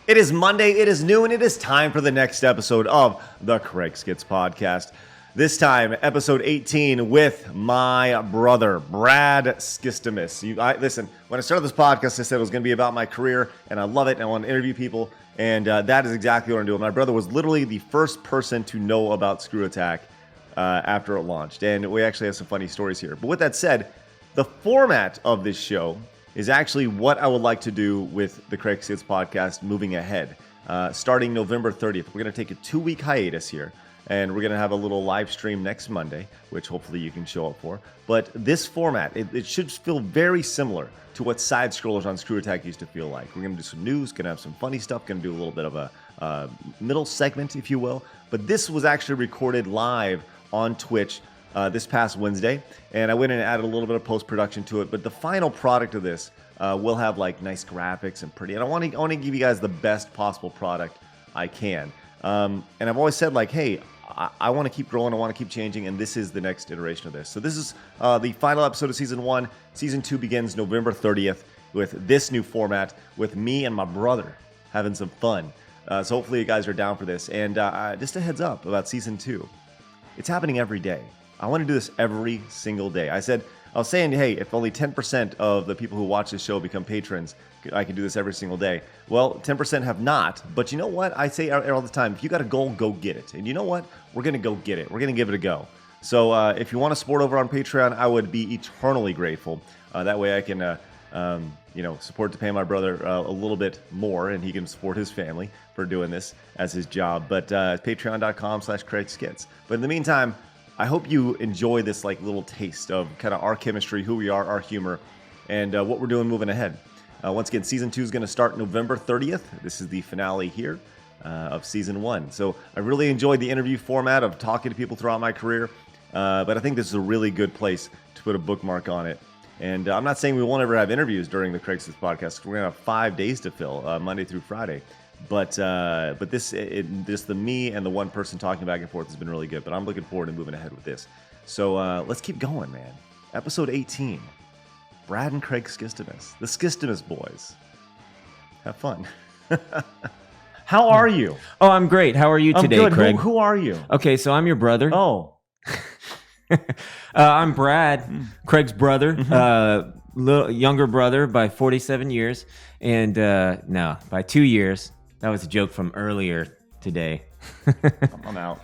It is Monday, it is new, and it is time for the next episode of the CraigSkitz Podcast. This time, episode 18 with my brother, Brad Skistimus. Listen, when I started this podcast, I said it was going to be about my career, and I love it, and I want to interview people, and that is exactly what I'm doing. My brother was literally the first person to know about Screw Attack after it launched, and we actually have some funny stories here. But with that said, the format of this show is actually what I would like to do with the CraigSkitz Podcast moving ahead. Starting November 30th, we're going to take a 2-week hiatus here, and we're going to have a little live stream next Monday, which hopefully you can show up for. But this format, it should feel very similar to what Side Scrollers on Screw Attack used to feel like. We're going to do some news, going to have some funny stuff, going to do a little bit of a middle segment, if you will. But this was actually recorded live on Twitch this past Wednesday, and I went and added a little bit of post-production to it, but the final product of this will have like nice graphics and pretty, and I want to give you guys the best possible product I can. And I've always said like, hey, I want to keep growing, I want to keep changing, and this is the next iteration of this. So this is the final episode of Season 1. Season 2 begins November 30th with this new format, with me and my brother having some fun. So hopefully you guys are down for this. And just a heads up about Season 2. It's happening every day. I want to do this every single day. I was saying, hey, if only 10% of the people who watch this show become patrons, I can do this every single day. Well, 10% have not, but you know what? I say all the time, if you got a goal, go get it. And you know what? We're going to go get it. We're going to give it a go. So if you want to support over on Patreon, I would be eternally grateful. That way I can support to pay my brother a little bit more, and he can support his family for doing this as his job. But patreon.com/CraigSkitz. But in the meantime, I hope you enjoy this like little taste of kind of our chemistry, who we are, our humor, and what we're doing moving ahead. Once again, Season 2 is going to start November 30th. This is the finale here of Season 1. So I really enjoyed the interview format of talking to people throughout my career, but I think this is a really good place to put a bookmark on it. And I'm not saying we won't ever have interviews during the CraigSkitz Podcast. We're going to have 5 days to fill, Monday through Friday. But this just the me and the one person talking back and forth has been really good. But I'm looking forward to moving ahead with this. So let's keep going, man. Episode 18. Brad and Craig Skistimus. The Skistimus boys. Have fun. How are you? Oh, I'm great. How are you today, I'm good. Craig? Who are you? Okay, so I'm your brother. Oh. I'm Brad, Craig's brother, younger brother by 47 years. And no, by 2 years. That was a joke from earlier today. I'm out.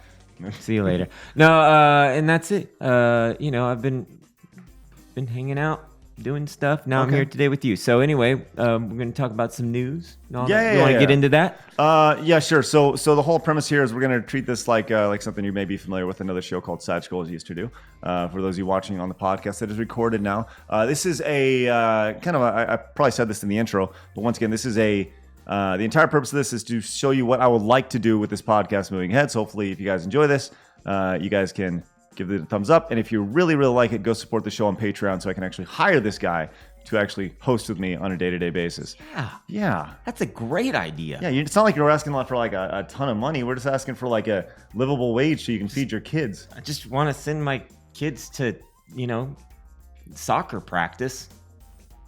See you later. No, and that's it. I've been hanging out, doing stuff. Now I'm here today with you. So anyway, we're going to talk about some news. You want to get into that? Yeah, sure. So the whole premise here is we're going to treat this like something you may be familiar with, another show called Side Scrollers used to do. For those of you watching on the podcast that is recorded now, this is a kind of I probably said this in the intro, but once again, this is the entire purpose of this is to show you what I would like to do with this podcast moving ahead. So hopefully, if you guys enjoy this, you guys can give it a thumbs up. And if you really, really like it, go support the show on Patreon so I can actually hire this guy to actually host with me on a day-to-day basis. Yeah. That's a great idea. Yeah, it's not like you're asking for like a ton of money. We're just asking for like a livable wage so you can feed your kids. I just want to send my kids to, soccer practice.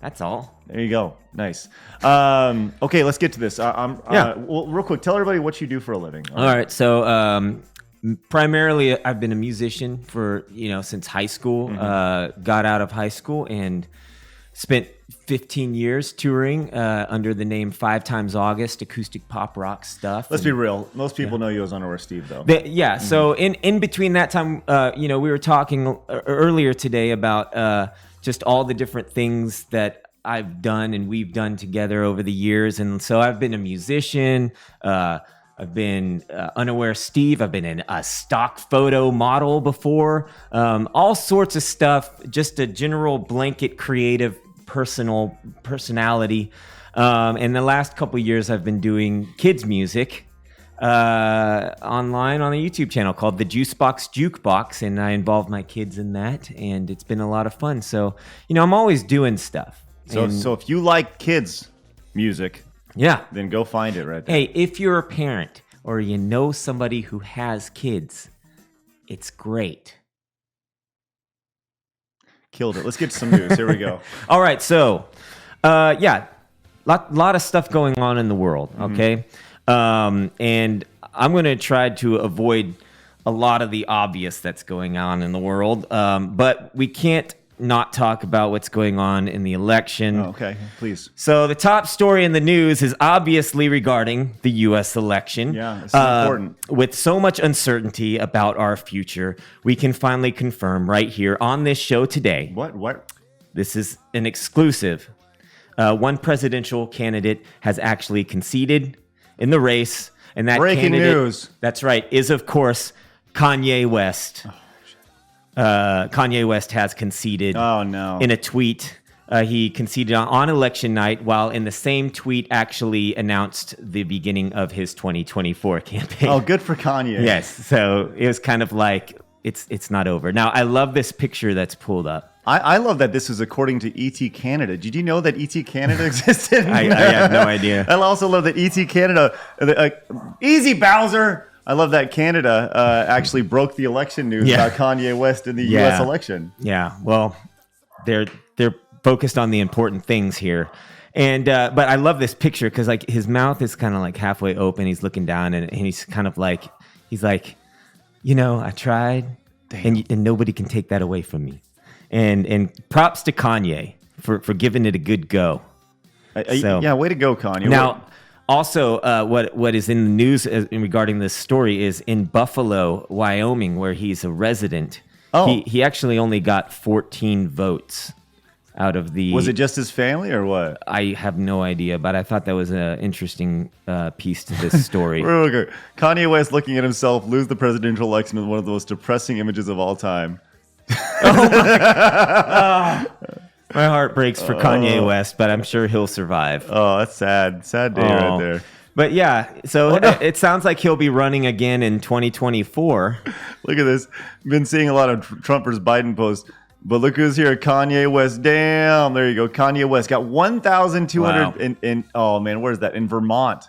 That's all. There you go. Nice. Okay, let's get to this. Well, real quick, tell everybody what you do for a living. All right. So primarily, I've been a musician for, since high school. Got out of high school and spent 15 years touring under the name 5 Times August, acoustic pop rock stuff. Let's be real. Most people know you as Underwear Steve, though. So in between that time, we were talking earlier today about just all the different things that I've done and we've done together over the years. And so I've been a musician. I've been Unaware Steve. I've been a stock photo model before. All sorts of stuff. Just a general blanket creative personality. And the last couple of years I've been doing kids music online on a YouTube channel called the Juicebox Jukebox, and I involve my kids in that, and it's been a lot of fun. So, I'm always doing stuff. So if you like kids music, then go find it right there. Hey, if you're a parent or you know somebody who has kids, it's great. Killed it. Let's get to some news. Here we go. All right. So, lot of stuff going on in the world. Okay, and I'm going to try to avoid a lot of the obvious that's going on in the world, but we can't not talk about what's going on in the election. Oh, okay, please. So the top story in the news is obviously regarding the U.S. election. Yeah, it's important. With so much uncertainty about our future, we can finally confirm right here on this show today. What? This is an exclusive. One presidential candidate has actually conceded in the race, and that Breaking news. That's right, is of course Kanye West. Kanye West has conceded. Oh no! In a tweet, he conceded on election night, while in the same tweet actually announced the beginning of his 2024 campaign. Oh, good for Kanye. Yes, so it was kind of like it's not over. Now I love this picture that's pulled up. I love that this is according to ET Canada. Did you know that ET Canada existed? I had no idea. I also love that ET Canada. Easy Bowser. I love that Canada actually broke the election news about Kanye West in the U.S. election. Yeah, well, they're focused on the important things here, and but I love this picture because like his mouth is kind of like halfway open. He's looking down, and he's kind of like I tried, and nobody can take that away from me. And props to Kanye for giving it a good go. Yeah, way to go, Kanye. Now. Also, what is in the news regarding this story is in Buffalo, Wyoming, where he's a resident. Oh. He actually only got 14 votes out of the... Was it just his family or what? I have no idea, but I thought that was an interesting piece to this story. Okay. Kanye West looking at himself lose the presidential election with one of the most depressing images of all time. My heart breaks for Kanye West, but I'm sure he'll survive. Oh, that's sad. Sad day right there. But yeah, so it sounds like he'll be running again in 2024. Look at this. Been seeing a lot of Trumpers Biden posts. But look who's here, Kanye West. Damn, there you go. Kanye West got 1,200 in oh man, where is that? In Vermont.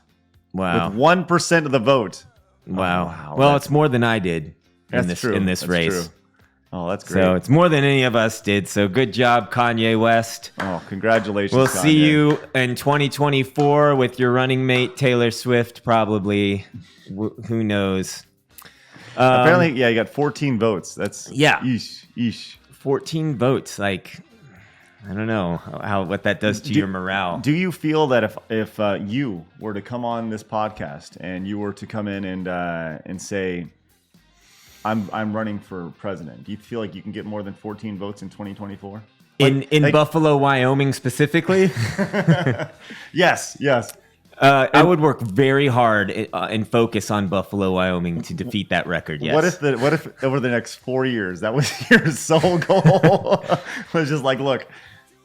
Wow. With 1% of the vote. Wow. Oh, wow. Well, it's more than I did in this race. True. Oh, that's great. So it's more than any of us did. So good job, Kanye West. Oh, congratulations, We'll Kanye. see you in 2024 with your running mate, Taylor Swift, probably. Who knows? Apparently, you got 14 votes. That's Eesh. 14 votes. Like, I don't know what that does to your morale. Do you feel that if you were to come on this podcast and you were to come in and say, I'm running for president, do you feel like you can get more than 14 votes in 2024? In Buffalo, Wyoming specifically? Yes. I would work very hard and focus on Buffalo, Wyoming to defeat that record. Yes. What if over the next 4 years that was your sole goal? Was just like, look,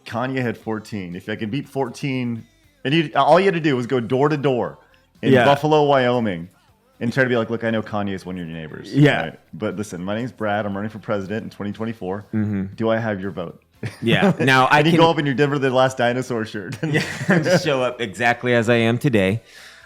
Kanye had 14. If I could beat 14, and all you had to do was go door to door in Buffalo, Wyoming, and try to be like, look, I know Kanye is one of your neighbors. Yeah. Right? But listen, my name's Brad. I'm running for president in 2024. Mm-hmm. Do I have your vote? Yeah. Now I can go up in your Denver the Last Dinosaur shirt. Just show up exactly as I am today.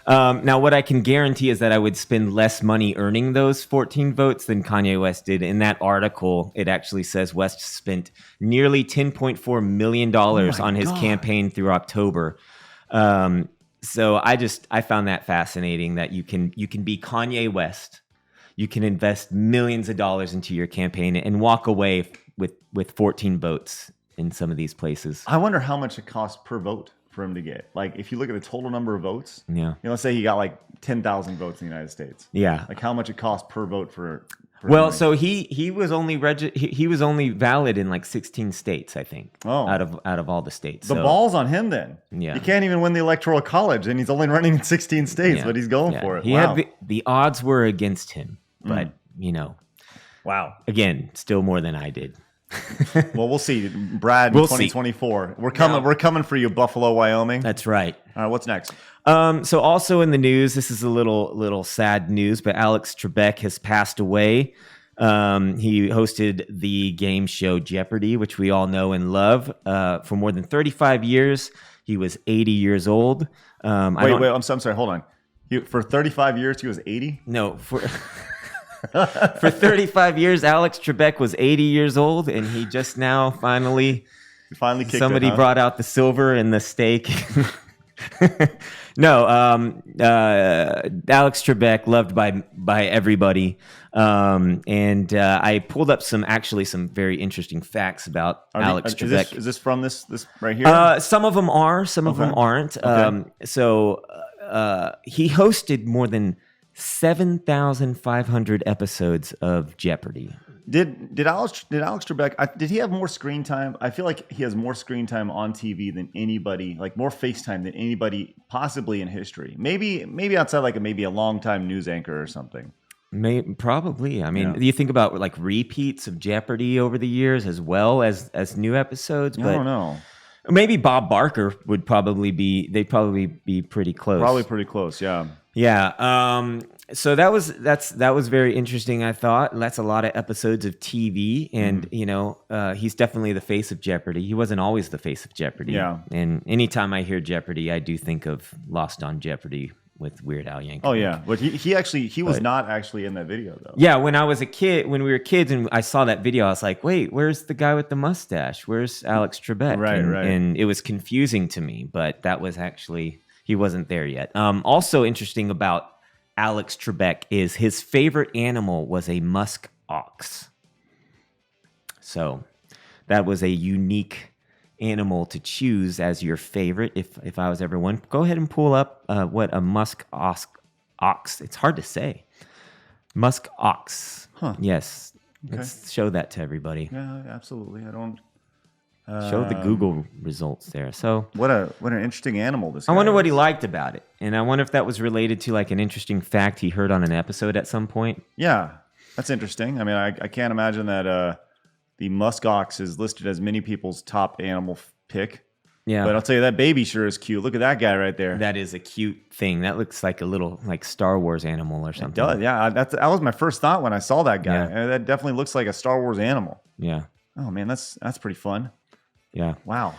Now, what I can guarantee is that I would spend less money earning those 14 votes than Kanye West did. In that article, it actually says West spent nearly $10.4 million on his campaign through October. So I found that fascinating that you can be Kanye West. You can invest millions of dollars into your campaign and walk away with 14 votes in some of these places. I wonder how much it costs per vote for him to get. Like, if you look at the total number of votes, let's say he got like 10,000 votes in the United States. Yeah. Like, how much it costs per vote for well, so he was only he was only valid in like 16 states, I think. Oh. Out of all the states. The ball's on him then. Yeah. He can't even win the Electoral College, and he's only running in 16 states, but he's going for it. He had the odds were against him, but wow. Again, still more than I did. Well, we'll see, Brad. In 2024, we're coming. We're coming for you, Buffalo, Wyoming. That's right. All right, what's next? So also in the news, this is a little sad news, but Alex Trebek has passed away. He hosted the game show Jeopardy, which we all know and love, for more than 35 years. He was 80 years old. Wait, I'm sorry. Hold on. For 35 years, he was 80? No, for 35 years, Alex Trebek was 80 years old, and he just now finally kicked somebody it, huh? brought out the silver and the steak. No, Alex Trebek, loved by everybody. And I pulled up some very interesting facts about Alex Trebek. Is this from this right here? Some of them are, some of them aren't. Okay. He hosted more than 7,500 episodes of Jeopardy. Did Alex Trebek? Did he have more screen time? I feel like he has more screen time on TV than anybody, like more FaceTime than anybody possibly in history. Maybe outside like maybe a longtime news anchor or something. Probably. I mean, you think about like repeats of Jeopardy over the years as well as new episodes. But I don't know. Maybe Bob Barker would probably be. They'd probably be pretty close. Probably pretty close. Yeah. Yeah. So that was very interesting. I thought that's a lot of episodes of TV, and he's definitely the face of Jeopardy. He wasn't always the face of Jeopardy. Yeah. And anytime I hear Jeopardy, I do think of Lost on Jeopardy with Weird Al Yankovic. Oh yeah, but he was not actually in that video though. Yeah, when we were kids, and I saw that video, I was like, wait, where's the guy with the mustache? Where's Alex Trebek? Right. And it was confusing to me, but that was actually, he wasn't there yet. Also interesting about Alex Trebek is his favorite animal was a musk ox. So that was a unique animal to choose as your favorite. If I was ever one, go ahead and pull up what a musk ox. It's hard to say. Musk ox. Huh. Yes. Okay. Let's show that to everybody. Yeah, absolutely. I don't. Show the Google results there. So what an interesting animal this guy I wonder what he is. liked about it. And I wonder if that was related to like an interesting fact he heard on an episode at some point. Yeah, that's interesting. I mean, I can't imagine that the muskox is listed as many people's top animal pick. Yeah. But I'll tell you, that baby sure is cute. Look at that guy right there. That is a cute thing. That looks like a little like Star Wars animal or something. It does. Yeah, that was my first thought when I saw that guy. Yeah. That definitely looks like a Star Wars animal. Yeah. Oh man, that's pretty fun. Yeah. Wow.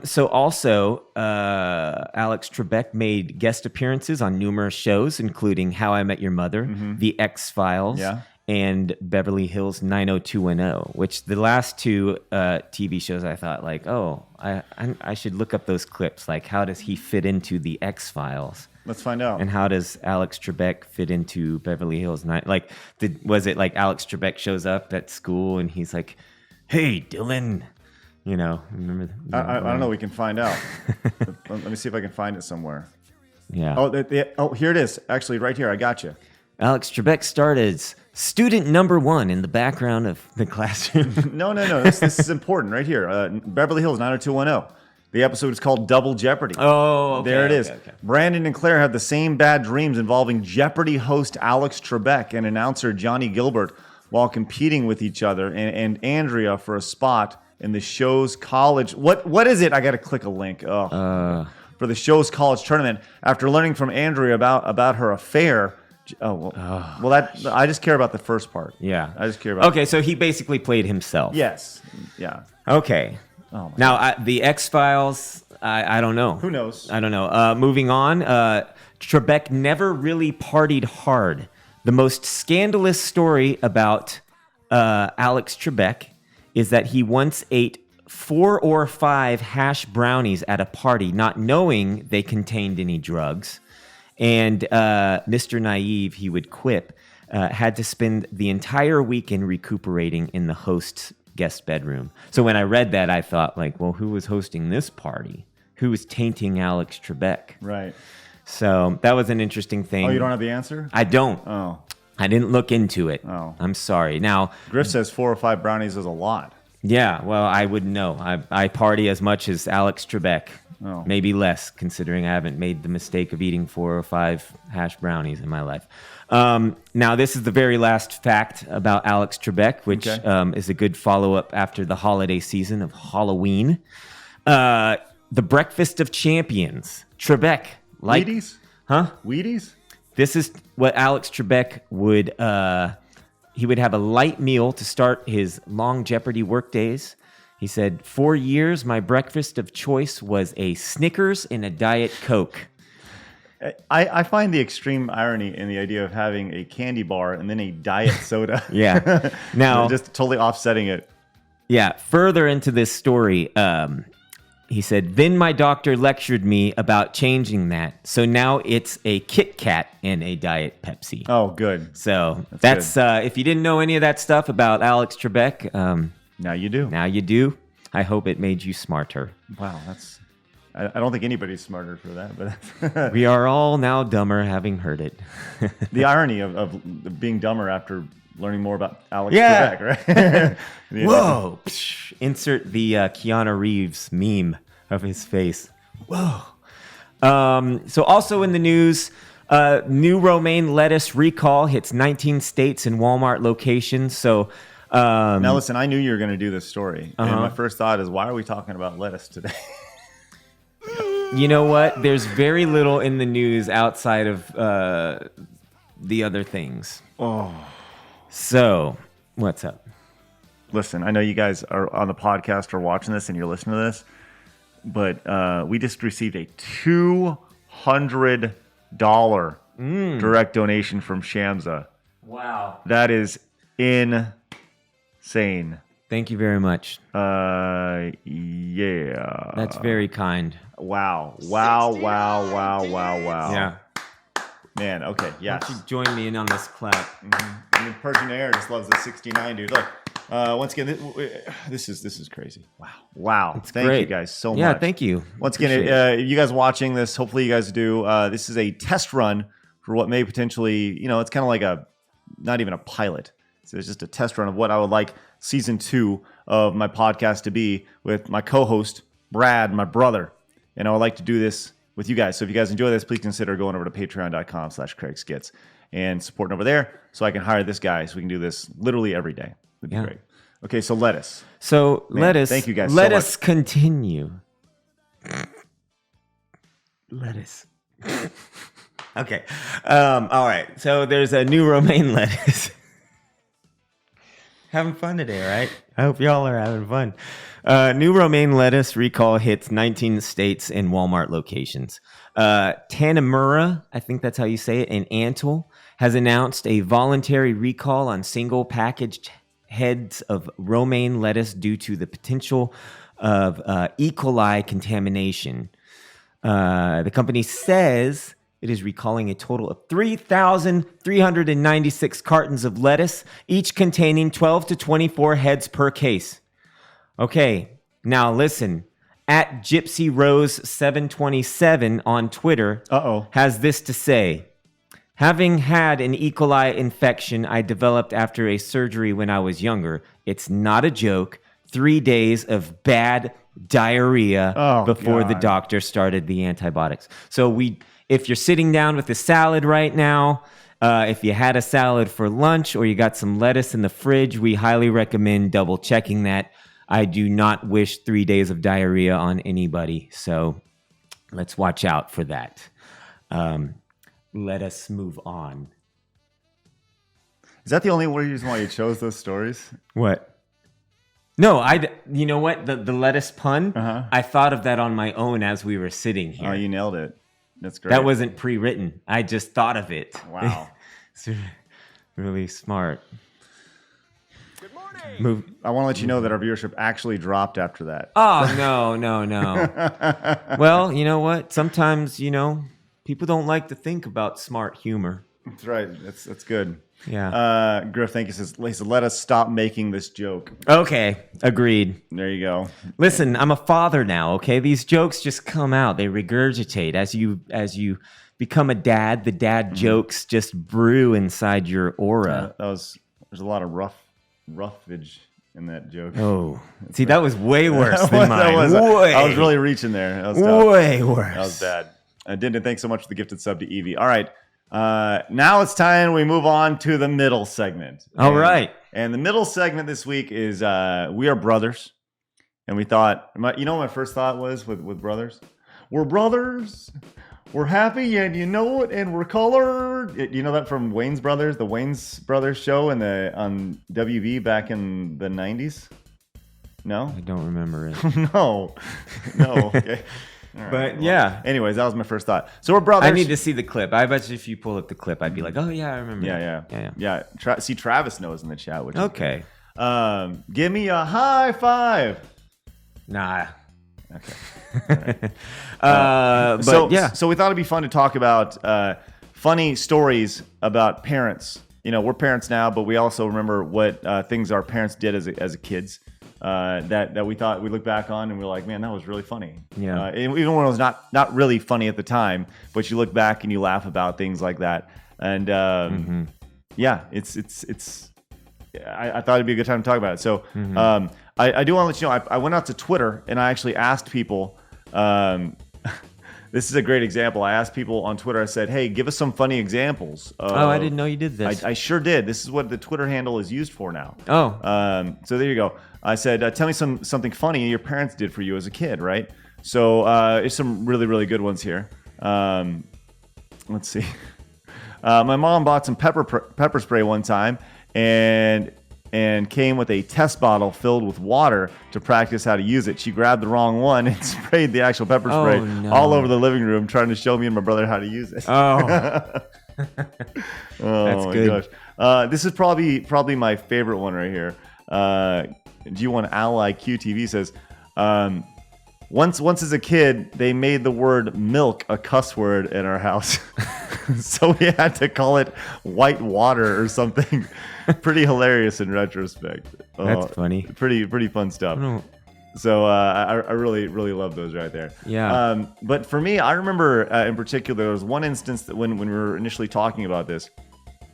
So also, Alex Trebek made guest appearances on numerous shows, including How I Met Your Mother, The X-Files, and Beverly Hills 90210, which the last two TV shows I thought like, I should look up those clips. Like, how does he fit into The X-Files? Let's find out. And how does Alex Trebek fit into Beverly Hills 9? Like, was it like Alex Trebek shows up at school and he's like, "Hey, Dylan." Remember? I don't know. We can find out. Let me see if I can find it somewhere. Yeah. Oh, here it is. Actually, right here. I got you. Alex Trebek starred as student number 1 in the background of the classroom. No. This is important right here. Beverly Hills 90210. The episode is called Double Jeopardy. Oh, okay, there it is. Okay. Brandon and Claire have the same bad dreams involving Jeopardy host Alex Trebek and announcer Johnny Gilbert while competing with each other and Andrea for a spot in the show's college. What is it? I got to click a link. For the show's college tournament. After learning from Andrea about her affair. I just care about the first part. Yeah, I just care about. Okay, so he basically played himself. Yes. Yeah. Okay. Oh my now the X-Files. I don't know. Who knows? I don't know. Moving on. Trebek never really partied hard. The most scandalous story about Alex Trebek is that he once ate 4 or 5 hash brownies at a party, not knowing they contained any drugs. And Mr. Naive, he would quip, had to spend the entire weekend recuperating in the host's guest bedroom. So when I read that, I thought, like, well, who was hosting this party? Who was tainting Alex Trebek? Right. So that was an interesting thing. Oh, you don't have the answer? I don't. Oh. I didn't look into it. Oh. I'm sorry. Now, Griff says 4 or 5 brownies is a lot. Yeah, well, I wouldn't know. I party as much as Alex Trebek. Oh. Maybe less, considering I haven't made the mistake of eating 4 or 5 hash brownies in my life. Now, this is the very last fact about Alex Trebek, which is a good follow-up after the holiday season of Halloween. The Breakfast of Champions. Trebek. Wheaties? Huh? Wheaties? This is what Alex Trebek would... he would have a light meal to start his long Jeopardy work days. He said, 4 years, my breakfast of choice was a Snickers and a Diet Coke. I find the extreme irony in the idea of having a candy bar and then a diet soda. Yeah. Now, just totally offsetting it. Yeah. Further into this story, he said, then my doctor lectured me about changing that. So now it's a Kit Kat and a Diet Pepsi. Oh, good. So that's if you didn't know any of that stuff about Alex Trebek, now you do. Now you do. I hope it made you smarter. Wow, I don't think anybody's smarter for that, but we are all now dumber having heard it. The irony of being dumber after learning more about Alex Trebek, right? Whoa! Insert the Keanu Reeves meme of his face. Whoa! So also in the news, new romaine lettuce recall hits 19 states and Walmart locations. So now listen, I knew you were going to do this story, and my first thought is, why are we talking about lettuce today? You know what? There's very little in the news outside of the other things. Oh. So, what's up? Listen, I know you guys are on the podcast or watching this and you're listening to this, but we just received a $200 direct donation from Shamsa. Wow. That is insane. Thank you very much. Yeah. That's very kind. Wow. Yeah. Man, okay, yes. Why don't you join me in on this clap? Mm-hmm. And Persian Air just loves the 69, dude. Look, once again, this is crazy. Wow. Thank you guys so much. Yeah, thank you. Once again, you guys watching this, hopefully you guys do. This is a test run for what may potentially, it's kind of like not even a pilot. So it's just a test run of what I would like season 2 of my podcast to be with my co-host, Brad, my brother. And I would like to do this with you guys. So if you guys enjoy this, please consider going over to patreon.com/CraigSkitz and supporting over there so I can hire this guy so we can do this literally every day. That'd be great. Okay, so lettuce. So lettuce. Thank you guys Let so us continue. Lettuce. Okay. All right. So there's a new romaine lettuce. Having fun today, right? I hope y'all are having fun. New romaine lettuce recall hits 19 states and Walmart locations. Tanamura, I think that's how you say it, and Antle has announced a voluntary recall on single packaged heads of romaine lettuce due to the potential of E. coli contamination. The company says it is recalling a total of 3,396 cartons of lettuce, each containing 12 to 24 heads per case. Okay, now listen. At Gypsy Rose 727 on Twitter has this to say. Having had an E. coli infection I developed after a surgery when I was younger, it's not a joke. 3 days of bad diarrhea before the doctor started the antibiotics. So if you're sitting down with a salad right now, if you had a salad for lunch or you got some lettuce in the fridge, we highly recommend double checking that. I do not wish 3 days of diarrhea on anybody, so let's watch out for that. Let us move on. Is that the only reason why you chose those stories? What? No, you know what? The lettuce pun, I thought of that on my own as we were sitting here. Oh, you nailed it. That's great. That wasn't pre-written. I just thought of it. Wow. It's really smart. I want to let you know that our viewership actually dropped after that. Oh, no. Well, you know what? Sometimes, people don't like to think about smart humor. That's right. That's good. Yeah. Griff, thank you. Says, let us stop making this joke. Okay. Agreed. There you go. Listen, I'm a father now, okay? These jokes just come out. They regurgitate. As you become a dad, the dad jokes just brew inside your aura. There's a lot of roughage in that joke. Oh, see, that was way worse than mine. I was really reaching there. That was tough. Way worse. That was bad. Dinda, thanks so much for the gifted sub to Evie. All right. Now it's time we move on to the middle segment. All right. And the middle segment this week is We Are Brothers. And we thought, what my first thought was with brothers? We're brothers. We're happy, and you know it, and we're colored. You know that from Wayne's Brothers, the Wayne's Brothers show on WB back in the 90s? No? I don't remember it. No. Okay. All right, but yeah. Anyways, that was my first thought. So we're brothers. I need to see the clip. I bet you if you pull up the clip, I'd be like, oh, yeah, I remember. Yeah. See, Travis knows in the chat. Okay. Give me a high five. Nah. Okay. But So we thought it'd be fun to talk about funny stories about parents. You know, we're parents now, but we also remember what things our parents did as kids that we thought we look back on and we're like, man, that was really funny. Yeah. Even when it was not really funny at the time, but you look back and you laugh about things like that. And yeah, it's. I thought it'd be a good time to talk about it. So I do want to let you know, I went out to Twitter and I actually asked people. This is a great example. I asked people on Twitter, I said, hey, give us some funny examples. I didn't know you did this. I sure did. This is what the Twitter handle is used for now. Oh. So there you go. I said, tell me something funny your parents did for you as a kid, right? So there's some really, really good ones here. Let's see. My mom bought some pepper spray one time and came with a test bottle filled with water to practice how to use it. She grabbed the wrong one and sprayed the actual pepper spray all over the living room, trying to show me and my brother how to use it. Oh, that's my good. Gosh. This is probably my favorite one right here. G1 Ally QTV says, once as a kid, they made the word milk a cuss word in our house. So we had to call it white water or something. Pretty hilarious in retrospect. That's funny. Pretty fun stuff. So I really, really love those right there. Yeah. But for me, I remember in particular, there was one instance that when we were initially talking about this.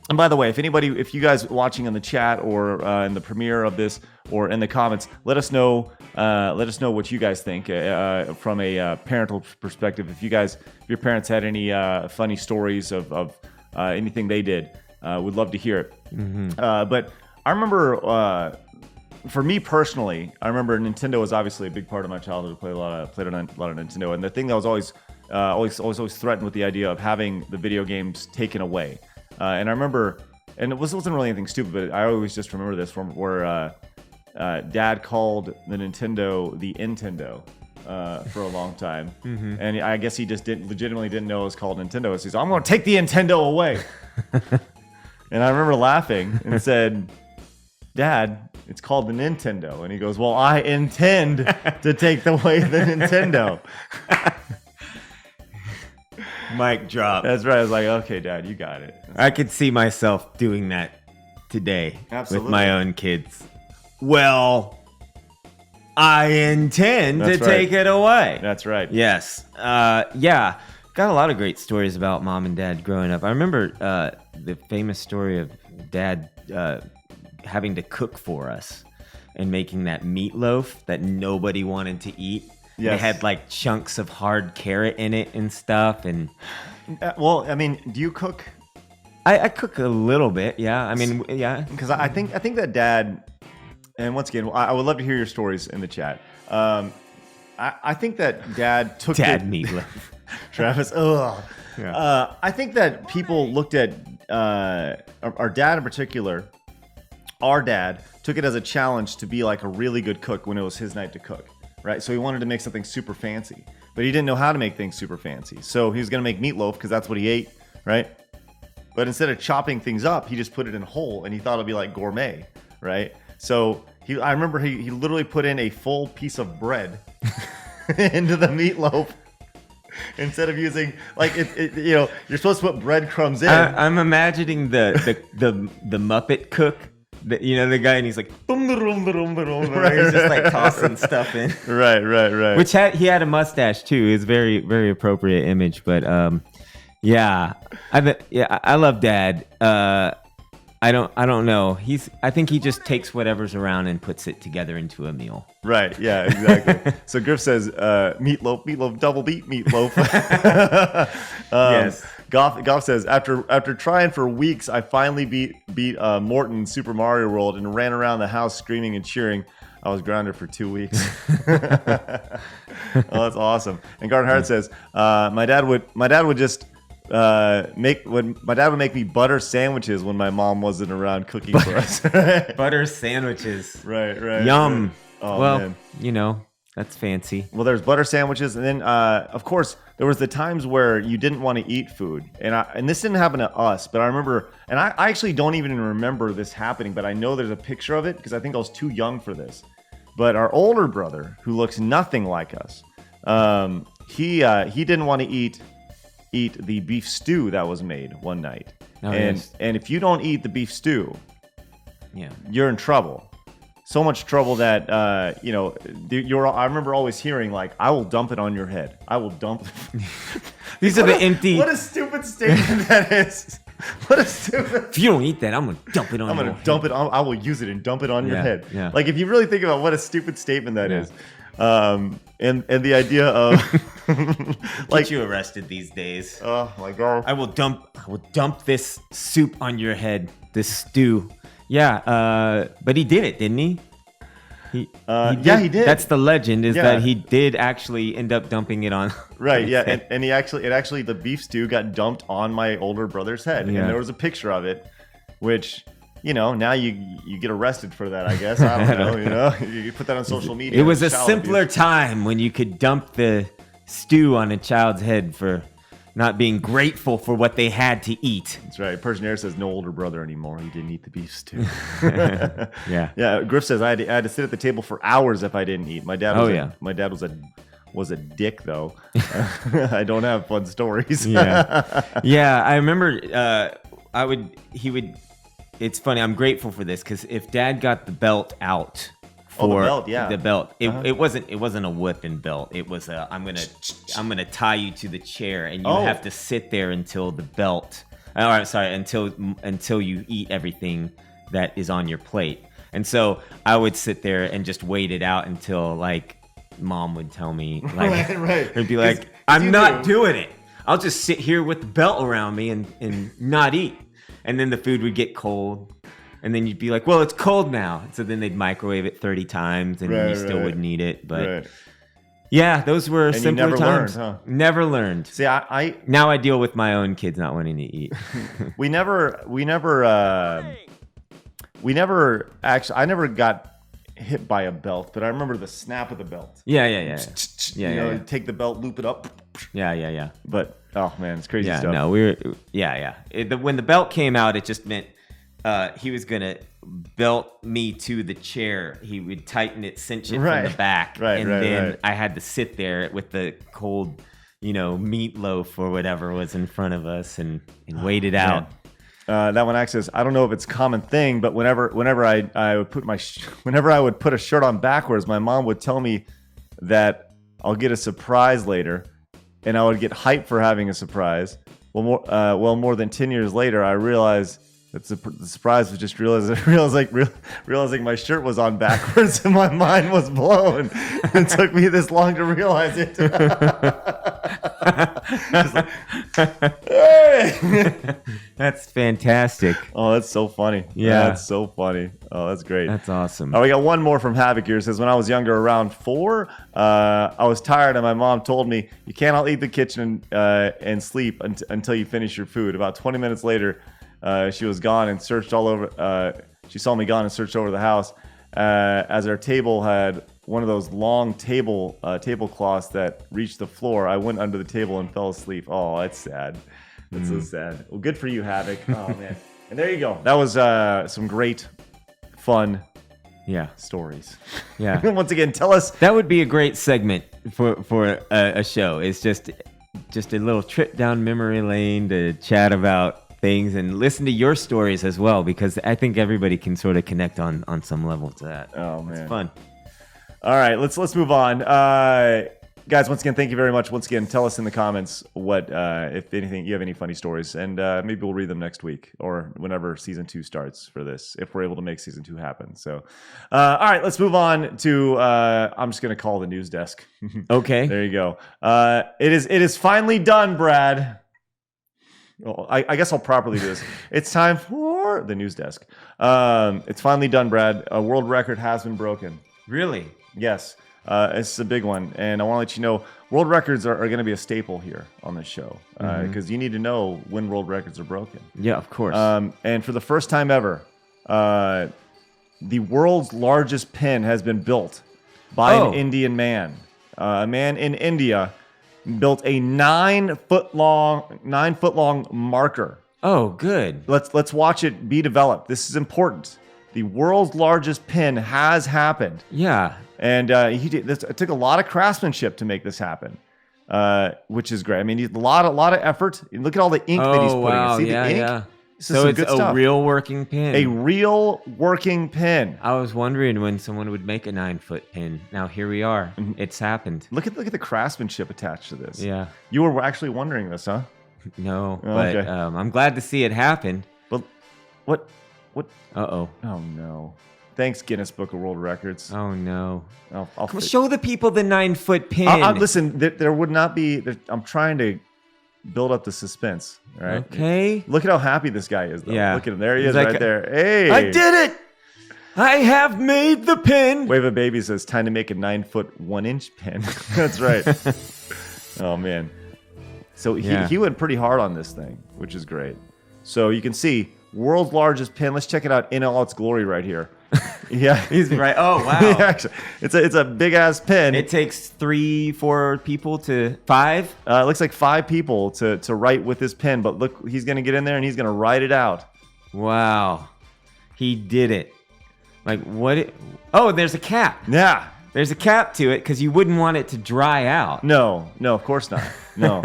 And by the way, if you guys watching in the chat or in the premiere of this or in the comments, let us know what you guys think from a parental perspective. If your parents had any funny stories of anything they did, we'd love to hear it. But I remember, for me personally, I remember Nintendo was obviously a big part of my childhood. I played a lot of Nintendo, and the thing that was always threatened with the idea of having the video games taken away. And I remember, and it wasn't really anything stupid, but I always just remember this from where Dad called the Nintendo the Nintendo for a long time, and I guess he just legitimately didn't know it was called Nintendo. So he's like, I'm going to take the Nintendo away. And I remember laughing and said, Dad, it's called the Nintendo. And he goes, well, I intend to take away the Nintendo. Mic drop. That's right. I was like, okay, Dad, you got it. I could see myself doing that today Absolutely. with my own kids. Well, I intend to take it away. That's right. Yes. Yeah. Got a lot of great stories about mom and dad growing up. I remember the famous story of Dad having to cook for us and making that meatloaf that nobody wanted to eat. Yes. It had like chunks of hard carrot in it and stuff. And well, I mean, do you cook? I cook a little bit. Yeah. I mean, yeah. Because I think that Dad, and once again, I would love to hear your stories in the chat. I think that Dad took meatloaf. Travis. Ugh. Yeah. I think that people looked at our dad in particular. Our dad took it as a challenge to be like a really good cook when it was his night to cook. Right, so he wanted to make something super fancy, but he didn't know how to make things super fancy. So he was going to make meatloaf because that's what he ate, right? But instead of chopping things up, he just put it in whole, and he thought it'd be like gourmet, right? So I remember he literally put in a full piece of bread into the meatloaf instead of using like you're supposed to put breadcrumbs in. I'm imagining the Muppet cook. The guy, and he's like, boom, boom, boom, boom, he's just like tossing stuff in. Right. Which he had a mustache too. It's very, very appropriate image. But yeah, I love Dad. I don't know. I think he just takes whatever's around and puts it together into a meal. Right. Yeah. Exactly. So Griff says, meatloaf, double beat meatloaf. Yes. Goff says, after trying for weeks, I finally beat Morton in Super Mario World and ran around the house screaming and cheering. I was grounded for 2 weeks. Oh, that's awesome. And Garden Hart says, my dad would just make me butter sandwiches when my mom wasn't around cooking for us. Butter sandwiches. Right. Yum. Right. Oh, well, man. That's fancy. Well, there's butter sandwiches, and then of course there was the times where you didn't want to eat food, and this didn't happen to us, but I remember, and I actually don't even remember this happening, but I know there's a picture of it because I think I was too young for this. But our older brother, who looks nothing like us, He didn't want to eat the beef stew that was made one night. And if you don't eat the beef stew, you're in trouble. So much trouble that I remember always hearing like, "I will dump it on your head. I will dump." These are the empty. What a stupid statement that is. What a stupid. If you don't eat that, I'm gonna dump it on. I'm gonna dump it on. I will use it and dump it on your head. Yeah. Like if you really think about what a stupid statement that is, and the idea of like you arrested these days. Oh my god! I will dump this soup on your head. This stew. Yeah, but he did it, didn't he? He did. That's the legend, is that he did actually end up dumping it on. Right, yeah, and it actually the beef stew got dumped on my older brother's head, and there was a picture of it, which now you get arrested for that, I guess. I don't know, you put that on social media. It was a simpler time when you could dump the stew on a child's head for not being grateful for what they had to eat. That's right. Persian Air says no older brother anymore. He didn't eat the beef stew. Yeah. Griff says I had to sit at the table for hours if I didn't eat. My dad was a dick though. I don't have fun stories. Yeah. I remember he would. It's funny. I'm grateful for this because if Dad got the belt out. The belt, the belt. It wasn't a whipping belt. It was I'm gonna tie you to the chair and you have to sit there until the belt. Until you eat everything that is on your plate. And so I would sit there and just wait it out until like Mom would tell me like right. It'd be like I'm not doing it. I'll just sit here with the belt around me and not eat. And then the food would get cold. And then you'd be like, well, it's cold now. So then they'd microwave it 30 times and you still wouldn't eat it. But yeah, those were simpler times. Learned, huh? Never learned. See, now I deal with my own kids not wanting to eat. I never got hit by a belt, but I remember the snap of the belt. Yeah. Take the belt, loop it up. Yeah. But, oh man, it's crazy stuff. No, when the belt came out, it just meant he was gonna belt me to the chair. He would tighten it, cinch it from the back, and then I had to sit there with the cold, meatloaf or whatever was in front of us and wait it out. That one actually says, I don't know if it's a common thing, but whenever I would put a shirt on backwards, my mom would tell me that I'll get a surprise later, and I would get hyped for having a surprise. Well, more than 10 years later, I realized that the surprise was just realizing my shirt was on backwards and my mind was blown. It took me this long to realize it. Hey! That's fantastic. Oh, that's so funny. Yeah. That's so funny. Oh, that's great. That's awesome. Oh, we got one more from Havoc here. It says, when I was younger, around 4, I was tired and my mom told me, you cannot leave the kitchen and sleep until you finish your food. About 20 minutes later, she was gone and searched all over. She saw me gone and searched over the house as our table had one of those long tablecloths that reached the floor. I went under the table and fell asleep. Oh, that's sad. That's so sad. Well, good for you, Havoc. Oh, man. And there you go. That was some great, fun stories. Yeah. Once again, tell us. That would be a great segment for a show. It's just a little trip down memory lane to chat about things and listen to your stories as well, because I think everybody can sort of connect on some level to that. Oh, man. It's fun. All right, let's move on. Guys, once again, thank you very much. Once again, tell us in the comments what, if anything, you have any funny stories, and maybe we'll read them next week or whenever season 2 starts for this, if we're able to make season 2 happen. So, all right, let's move on to. I'm just gonna call the news desk. Okay. There you go. It is finally done, Brad. Well, I guess I'll properly do this. It's time for the news desk. It's finally done, Brad. A world record has been broken. Really? Yes. It's a big one, and I want to let you know world records are going to be a staple here on this show because you need to know when world records are broken. Yeah, of course. And for the first time ever, the world's largest pen has been built by an Indian man. A man in India built a 9-foot long marker. Oh, good. Let's watch it be developed. This is important. The world's largest pin has happened. Yeah. And it took a lot of craftsmanship to make this happen, which is great. I mean, a lot of effort. Look at all the ink that he's putting. Wow. See Yeah, the ink? yeah. So it's a real working pin. A real working pin. I was wondering when someone would make a 9-foot pin. Now here we are. It's happened. Look at the craftsmanship attached to this. Yeah. You were actually wondering this, huh? No, Oh, but okay. I'm glad to see it happen. But what? Uh-oh. Oh no! Thanks, Guinness Book of World Records. Oh, no. I'll Come on, show the people the 9-foot pin. listen, there would not be. I'm trying to build up the suspense. All right. Okay. Look at how happy this guy is, though. Yeah. Look at him. There he He's is, like, right there. Hey! I did it! I have made the pin! Wave a Baby says, time to make a 9-foot 1-inch pin. That's right. Oh, man. So he went pretty hard on this thing, which is great. So you can see, world's largest pin. Let's check it out in all its glory right here. Yeah. He's right. Oh, wow. Yeah, actually, it's a big-ass pin. It takes 3-4 people to 5? It looks like 5 people to write with this pen, but look, he's going to get in there and he's going to write it out. Wow. He did it. Like, what? Oh, there's a cap. Yeah. There's a cap to it because you wouldn't want it to dry out. No, of course not. No.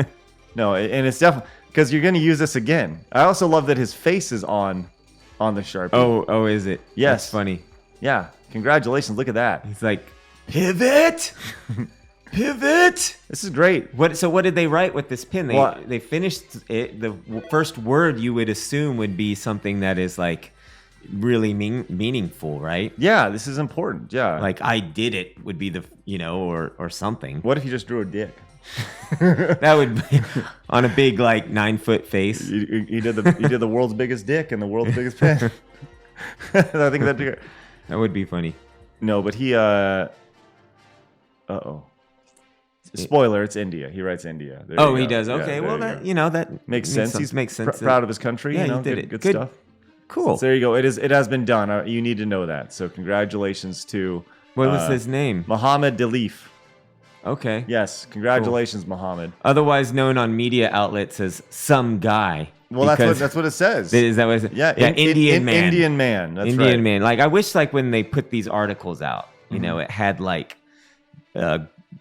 No, and it's definitely, because you're going to use this again. I also love that his face is on the Sharpie. Oh, is it? Yes. That's funny. Yeah. Congratulations. Look at that. He's like, pivot! Pivot! This is great. So what did they write with this pin? Well, They finished it. The first word you would assume would be something that is like really meaningful, right? Yeah, this is important. Yeah. Like I did it would be the or something. What if you just drew a dick? That would be on a big like 9-foot face. You did the world's biggest dick and the world's biggest pen. I think that would be funny. No, but he spoiler, it's India. He writes India. There He does. Yeah, Okay, well there that you go. that Makes sense. He's makes sense. proud of his country. Yeah, you know, he did good it. stuff. Cool. So there you go. It has been done. You need to know that. So congratulations to What was his name? Muhammad Dalif. Okay. Yes, congratulations, Muhammad. Otherwise known on media outlets as some guy. Well, that's what it says. Is that what it says? Yeah, Indian man. Indian man. That's Indian right. man. Like I wish, like when they put these articles out, you know, it had like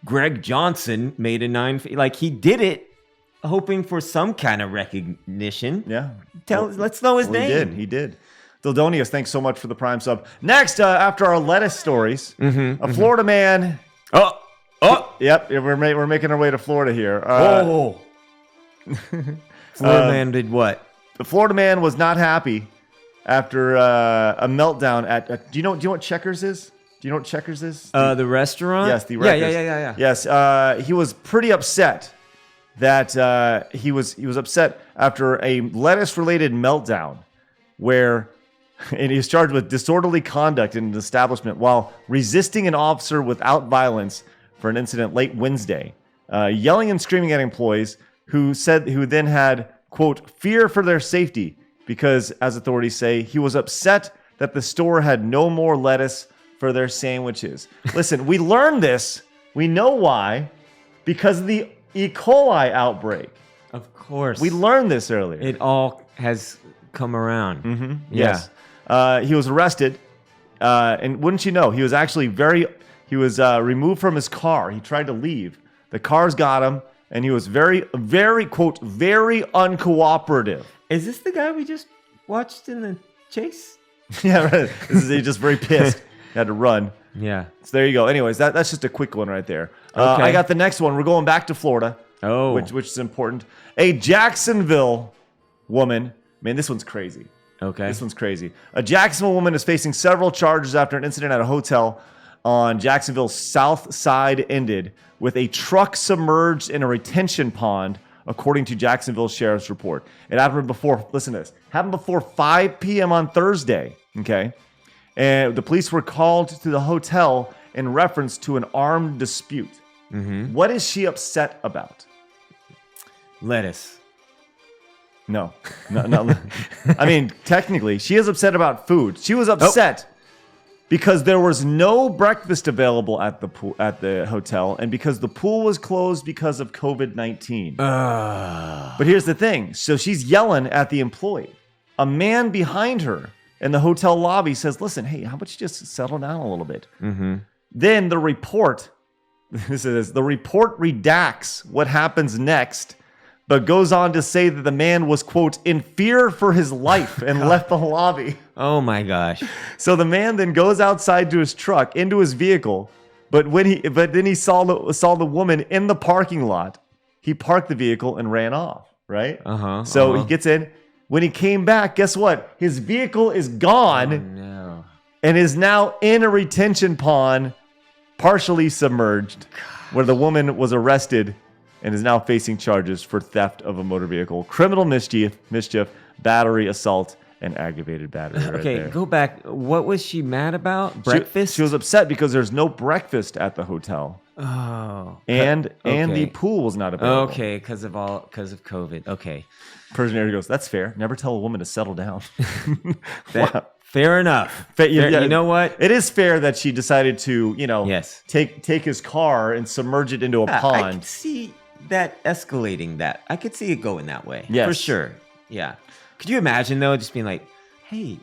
Greg Johnson made a 9. Like he did it, hoping for some kind of recognition. Yeah. Let's know his name. He did. Dildonius, thanks so much for the Prime sub. Next, after our lettuce stories, a Florida man. Oh, Yep, we're making our way to Florida here. Florida man did what? The Florida man was not happy after a meltdown at. Do you know what Checkers is? Do you know what Checkers is? The restaurant? Yes, the Yeah, Records. yeah. Yes, he was pretty upset that he was upset after a lettuce-related meltdown, and he was charged with disorderly conduct in an establishment while resisting an officer without violence for an incident late Wednesday, yelling and screaming at employees who then had, quote, fear for their safety because, as authorities say, he was upset that the store had no more lettuce for their sandwiches. Listen, we learned this. We know why. Because of the E. coli outbreak. Of course. We learned this earlier. It all has come around. Mm-hmm. Yeah. Yes. He was arrested. And wouldn't you know, he was actually removed from his car. He tried to leave. The cars got him. And he was very, very, quote, very uncooperative. Is this the guy we just watched in the chase? Yeah, right. He's just very pissed. Had to run. Yeah. So there you go. Anyways, that's just a quick one right there. Okay. I got the next one. We're going back to Florida. Oh. Which is important. A Jacksonville woman. Man, this one's crazy. Okay. This one's crazy. A Jacksonville woman is facing several charges after an incident at a hotel on Jacksonville's south side ended with a truck submerged in a retention pond, according to Jacksonville Sheriff's report. It happened before, listen to this, happened before 5 p.m. on Thursday, okay? And the police were called to the hotel in reference to an armed dispute. Mm-hmm. What is she upset about? Lettuce. No. I mean, technically, she is upset about food. She was upset because there was no breakfast available at the hotel, and because the pool was closed because of COVID-19. But here's the thing. So she's yelling at the employee. A man behind her in the hotel lobby says, listen, hey, how about you just settle down a little bit? Mm-hmm. Then the report redacts what happens next, but goes on to say that the man was, quote, in fear for his life and left the lobby. Oh my gosh. So the man then goes outside to his truck, into his vehicle, but then he saw the woman in the parking lot. He parked the vehicle and ran off, right? So he gets in. When he came back, guess what? His vehicle is gone and is now in a retention pond, partially submerged, where the woman was arrested and is now facing charges for theft of a motor vehicle, criminal mischief, battery, assault, and aggravated battery. Okay, there. go back. What was she mad about? Breakfast? She was upset because there's no breakfast at the hotel. Oh. And the pool was not available. Okay, because of COVID. Okay. Persian Air goes, that's fair. Never tell a woman to settle down. Wow. Fair enough. You know what? It is fair that she decided to, yes. take his car and submerge it into a pond. I could see that escalating that. I could see it going that way. Yes. For sure. Yeah. Could you imagine, though, just being like, hey,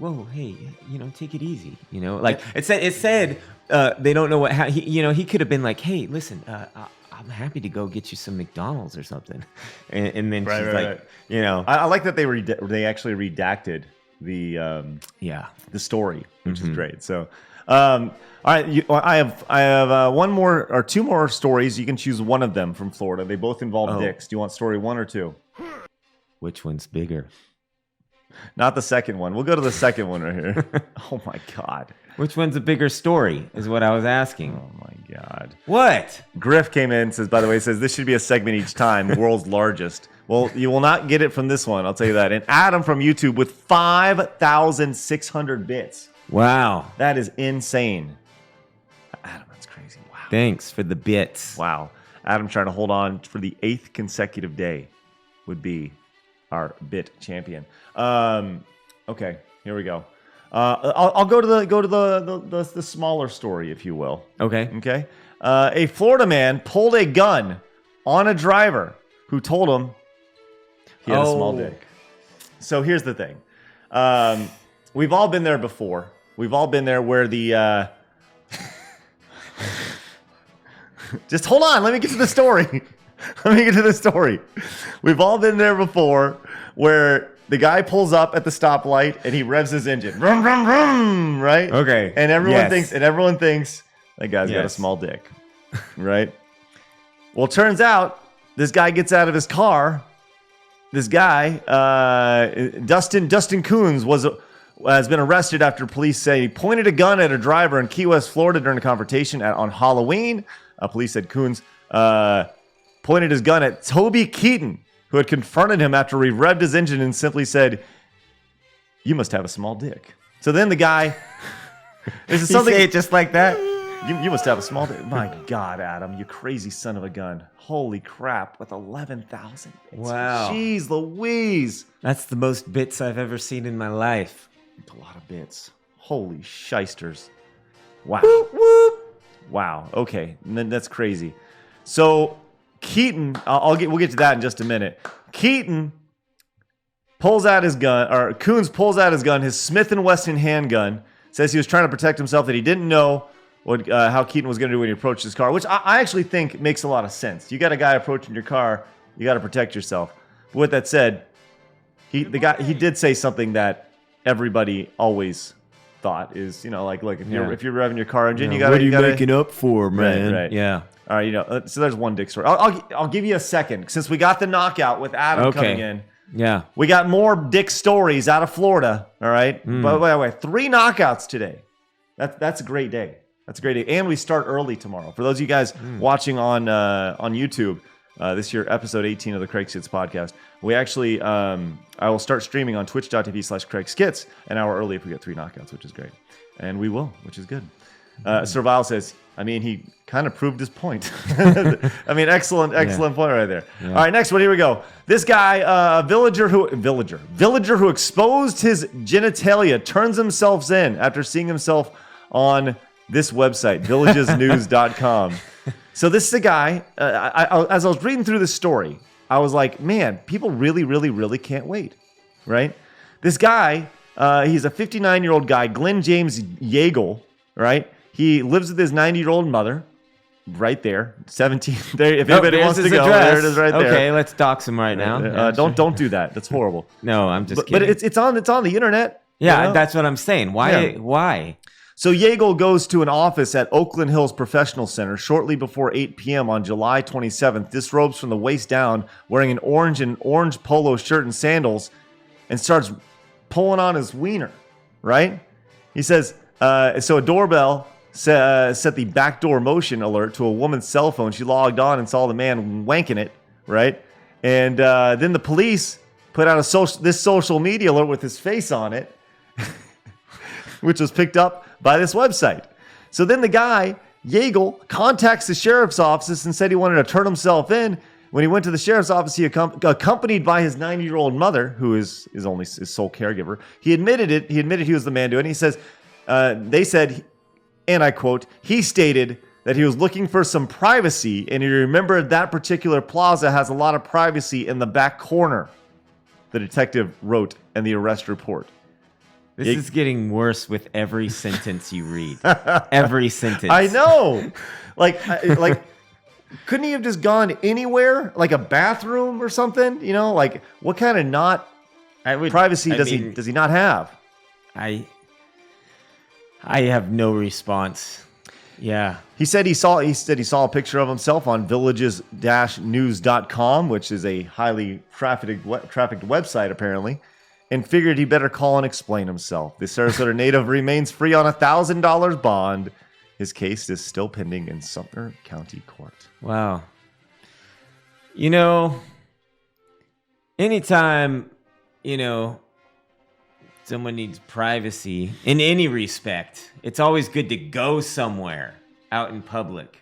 take it easy. Like it said they don't know what, he could have been like, hey, listen, I'm happy to go get you some McDonald's or something. And then she's like. I like that they actually redacted the story, which is great. So, all right, I have one more or two more stories. You can choose one of them from Florida. They both involve dicks. Do you want story 1 or 2? Which one's bigger? Not the second one. We'll go to the second one right here. Oh my God. Which one's a bigger story is what I was asking. Oh my God. What? Griff came in, says this should be a segment each time, the world's largest. Well, you will not get it from this one, I'll tell you that. And Adam from YouTube with 5,600 bits. Wow. That is insane. Adam, that's crazy. Wow. Thanks for the bits. Wow. Adam trying to hold on for the 8th consecutive day would be our bit champion. Okay, here we go. I'll go to the smaller story, if you will. Okay. A Florida man pulled a gun on a driver who told him he had a small dick. So here's the thing. We've all been there before. We've all been there where the... Just hold on. Let me get to the story. We've all been there before where the guy pulls up at the stoplight and he revs his engine. Vroom, vroom, vroom, right? Okay. And everyone thinks that guy's got a small dick. Right? Well, it turns out this guy gets out of his car. This guy, Dustin Coons, has been arrested after police say he pointed a gun at a driver in Key West, Florida during a confrontation on Halloween. Police said Coons pointed his gun at Toby Keaton, who had confronted him after he revved his engine and simply said, "You must have a small dick." So then the guy, this is something. You say it just like that. You must have a small dick. My God, Adam, you crazy son of a gun! Holy crap! With 11,000 bits. Wow. Jeez Louise. That's the most bits I've ever seen in my life. It's a lot of bits. Holy shysters. Wow. Whoop, whoop. Wow. Okay. That's crazy. So Keaton, we'll get to that in just a minute. Keaton pulls out his gun, or Coons pulls out his gun, his Smith & Wesson handgun, says he was trying to protect himself, that he didn't know how Keaton was going to do when he approached his car, which I actually think makes a lot of sense. You got a guy approaching your car, you got to protect yourself. But with that said, he did say something that everybody always thought is, like if you're revving your car engine, you got to... What are you making up for, man? Right. Yeah. All right, so there's one dick story. I'll give you a second since we got the knockout with Adam coming in. Yeah. We got more dick stories out of Florida. All right. By the way, 3 knockouts today. That's a great day. That's a great day, and we start early tomorrow. For those of you guys watching on YouTube, this year episode 18 of the CraigSkitz Podcast, we actually I will start streaming on twitch.tv/CraigSkitz an hour early if we get 3 knockouts, which is great, and we will, which is good. Servile says, he kind of proved his point. Excellent point right there. Yeah. All right, next one. Here we go. This guy, villager who exposed his genitalia, turns himself in after seeing himself on this website, villagesnews.com. So this is a guy. As I was reading through this story, I was like, man, people really, really, really can't wait, right? This guy He's a 59-year-old guy, Glenn James Yeagle, right? He lives with his 90-year-old mother. Right there, 17. There, if anybody wants to go, there it is, right there. Okay, let's dox him right now. Don't do that. That's horrible. No, I'm just kidding. But it's on the internet. Yeah, you know? That's what I'm saying. Why? Yeah. Why? So Yeagle goes to an office at Oakland Hills Professional Center shortly before 8 p.m. on July 27th. Disrobes from the waist down, wearing an orange polo shirt and sandals, and starts pulling on his wiener. Right? He says. So a doorbell set the backdoor motion alert to a woman's cell phone. She logged on and saw the man wanking it, right? And then the police put out this social media alert with his face on it, which was picked up by this website. So then the guy, Yeagle, contacts the sheriff's office and said he wanted to turn himself in. When he went to the sheriff's office, he accompanied by his 90-year-old mother, who is only his sole caregiver. He admitted it. He admitted he was the man doing it. He says, they said... And I quote, he stated that he was looking for some privacy, and he remembered that particular plaza has a lot of privacy in the back corner, the detective wrote in the arrest report. This is getting worse with every sentence you read. Every sentence. I know. Like, couldn't he have just gone anywhere? Like a bathroom or something? You know, like what kind of privacy does he not have? I have no response. Yeah. He said he saw a picture of himself on villages-news.com, which is a highly trafficked website apparently, and figured he better call and explain himself. The Sarasota native remains free on a $1,000 bond. His case is still pending in Sumter County Court. Wow. You know, anytime, someone needs privacy in any respect, it's always good to go somewhere out in public.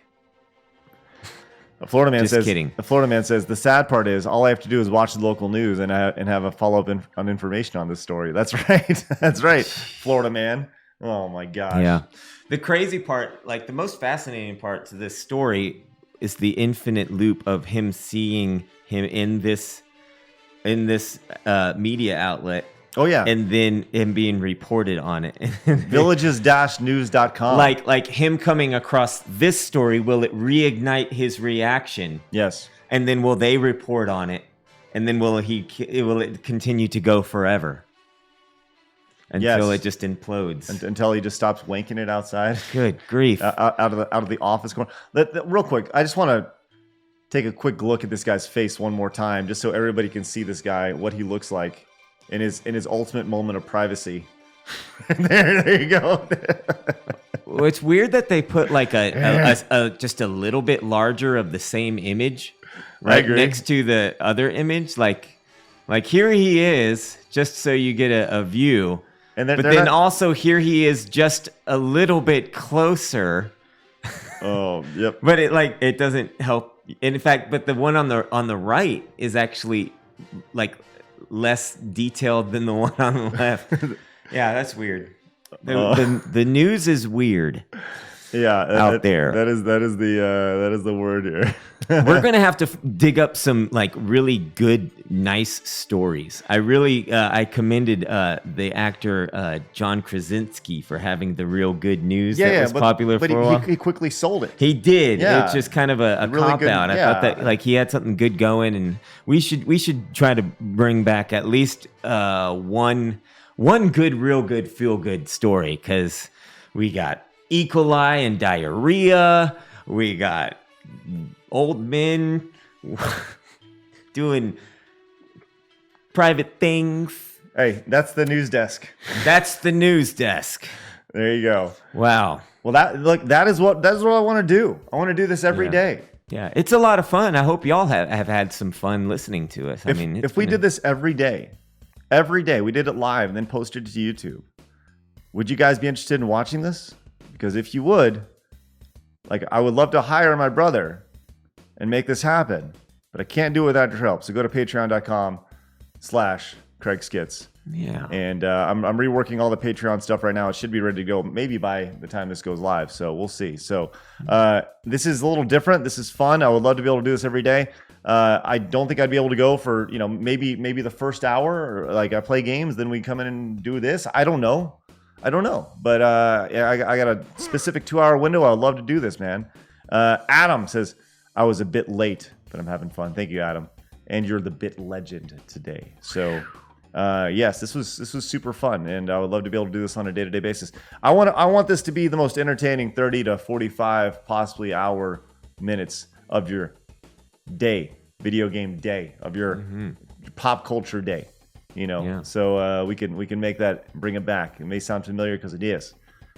A Florida man Just says. kidding. A Florida man says the sad part is all I have to do is watch the local news and have a follow up on information on this story. That's right. That's right. Florida man. Oh my gosh. Yeah. The crazy part, like the most fascinating part to this story, is the infinite loop of him seeing him in this media outlet. Oh yeah, and then him being reported on it. Villages-news.com. Like him coming across this story, will it reignite his reaction? Yes. And then will they report on it? And then will it continue to go forever? Until it just implodes. Until he just stops wanking it outside. Good grief! out of the office corner. Real quick, I just want to take a quick look at this guy's face one more time, just so everybody can see this guy, what he looks like. In his ultimate moment of privacy. there you go. Well, it's weird that they put like a just a little bit larger of the same image right next to the other image. Like here he is, just so you get a view. And then also here he is just a little bit closer. Oh, yep. But it doesn't help. In fact, but the one on the right is actually like less detailed than the one on the left. Yeah, that's weird. The news is weird. Yeah, out there. That is the word here. We're gonna have to dig up some like really good, nice stories. I commended the actor John Krasinski for having the real good news that was popular for a while. He quickly sold it. He did. Yeah. It's just kind of a really cop good, out. I thought that like he had something good going, and we should try to bring back at least one good, real good, feel good story, because we got E. coli and diarrhea. We got old men doing private things. Hey, that's the news desk. That's the news desk. There you go. Wow. Well, that is what I want to do. I want to do this every day. Yeah, it's a lot of fun. I hope y'all have had some fun listening to us. If we did this every day, we did it live and then posted it to YouTube, would you guys be interested in watching this? Because if you would, I would love to hire my brother and make this happen, but I can't do it without your help. So go to patreon.com/CraigSkitz. Yeah. And I'm reworking all the Patreon stuff right now. It should be ready to go maybe by the time this goes live. So we'll see. So this is a little different. This is fun. I would love to be able to do this every day. I don't think I'd be able to go for, maybe the first hour, or like I play games, then we come in and do this. I don't know. But yeah, I got a specific 2-hour window. I would love to do this, man. Adam says, I was a bit late, but I'm having fun. Thank you, Adam. And you're the bit legend today. So yes, this was super fun, and I would love to be able to do this on a day-to-day basis. I want this to be the most entertaining 30 to 45, possibly hour minutes of your day, video game day, of your pop culture day. So we can make that, bring it back. It may sound familiar because it is.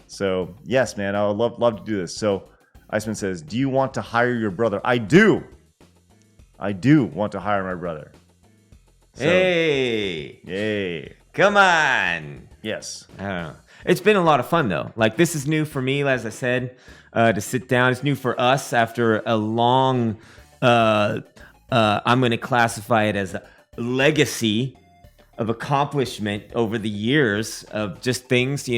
So yes, man, I would love to do this. So Iceman says, do you want to hire your brother? I do want to hire my brother. So, hey, come on. Yes. It's been a lot of fun though. Like, this is new for me, as I said, to sit down. It's new for us after a long, I'm going to classify it as a legacy of accomplishment over the years of just things,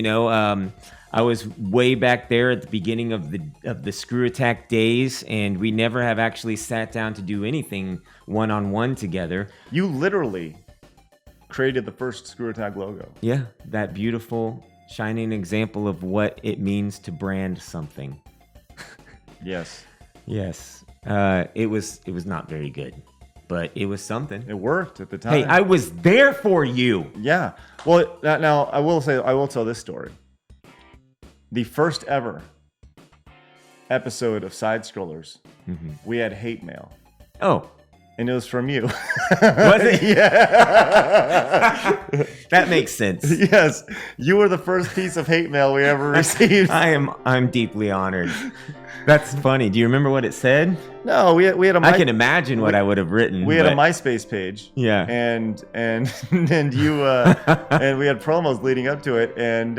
I was way back there at the beginning of the Screw Attack days, and we never have actually sat down to do anything one-on-one together. You literally created the first Screw Attack logo. Yeah, that beautiful, shining example of what it means to brand something. Yes. It was not very good, but it was something. It worked at the time. Hey, I was there for you. Yeah. Well, now I will tell this story. The first ever episode of Side Scrollers, we had hate mail. Oh. And it was from you. Was it? Yeah. That makes sense. Yes. You were the first piece of hate mail we ever received. I'm deeply honored. That's funny. Do you remember what it said? No, we had a I can imagine what I would have written. We had a MySpace page. Yeah. And you and we had promos leading up to it, and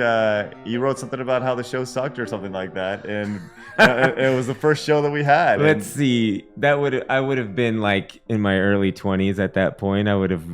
you wrote something about how the show sucked or something like that, and it was the first show that we had. Let's see. I would have been like in my early 20s at that point. I would have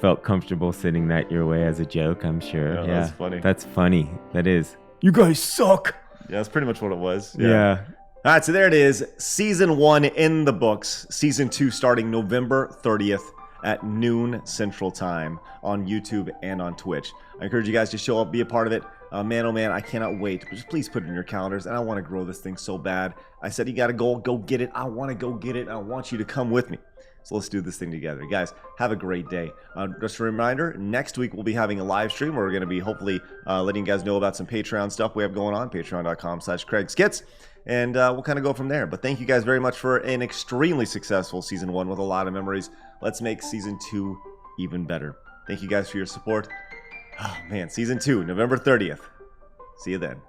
felt comfortable sending that your way as a joke, I'm sure. Oh, yeah. That's funny. That's funny. That is. You guys suck. Yeah, that's pretty much what it was. Yeah. All right, so there it is. Season 1 in the books. Season 2 starting November 30th at noon Central Time on YouTube and on Twitch. I encourage you guys to show up, be a part of it. Man, oh man, I cannot wait. Just please put it in your calendars, and I want to grow this thing so bad. I said you got to go get it. I want to go get it. I want you to come with me. So let's do this thing together. Guys, have a great day. Just a reminder, next week we'll be having a live stream where we're going to be hopefully letting you guys know about some Patreon stuff we have going on, patreon.com/CraigSkitz. And we'll kind of go from there. But thank you guys very much for an extremely successful Season 1 with a lot of memories. Let's make Season 2 even better. Thank you guys for your support. Oh, man, Season 2, November 30th. See you then.